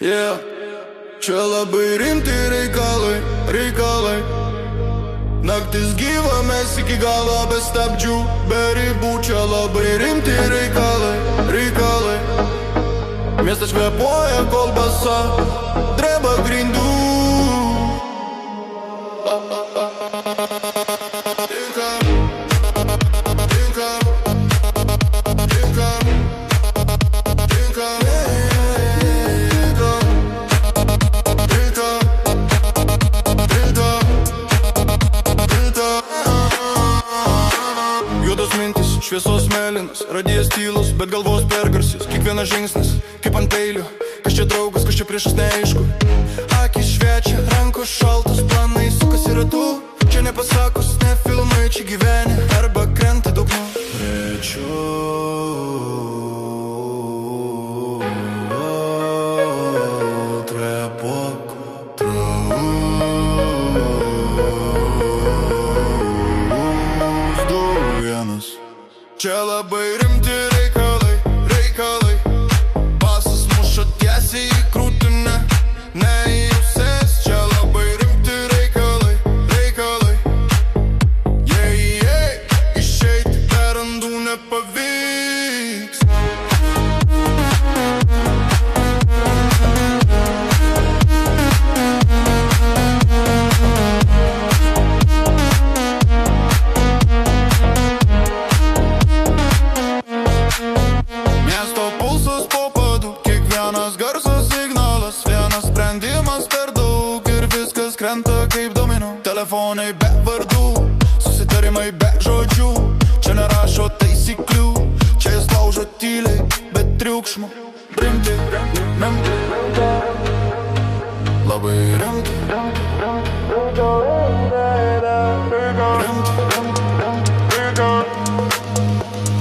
Yeah. Čia labai rimti reikalai. Naktis gyva, mes iki galo be stabdžių, be ribų. Čia labai rimti reikalai. Miestas kvėpuoja, kol basa dreba grindų. Juodos mintis, šviesos mėlynas, radijas tylus, bet galvos pergarsis. Kiekvienas žingsnis, kaip ant peilio. Kas čia draugas, kas čia priešas, neaišku. Akis šviečia, rankos šaltos, planai sukasi ratu. Čia nepasakos, ne filmai, čia gyveni arba krenta dugnu. Čia labai rimti reikalai. Pasas muša tiesiai į krūtinę, ne į ausis. Čia labai rimti reikalai. Išeiti be randų nepavyks. Vienas garsas signalas, vienas sprendimas per daug ir viskas krenta kaip domino. Telefonai be vardų, susitarimai be žodžių. Čia nerašo taisyklių, čia jis laužo tyliai, bet triukšmo. Rimti, labai rimti.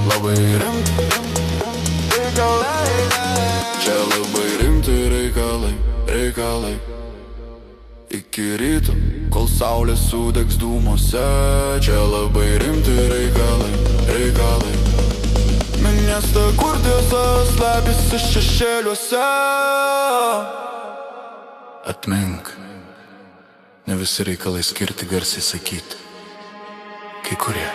Labai rimti. Čia labai rimti reikalai. Iki ryto, kol saulė sudegs dūmuose. Čia labai rimti reikalai. Miestą, kur tiesa slepiasi šešėliuose. Atmink, ne visi reikalai skirti garsiai sakyti. Kai kurie